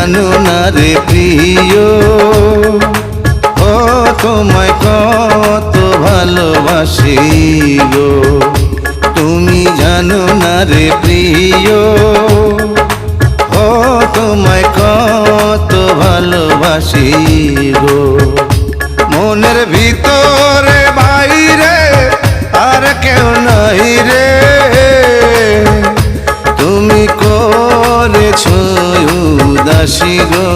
জানো না রে প্রিয়, ও তোমায় কত ভালোবাসি গো। তুমি জানো না রে প্রিয়, ও তোমায় কত ভালোবাসি গো। মনের ভিতরে বাইরে আর কেউ নাই রে, তুমি করেছো উদাসী গো।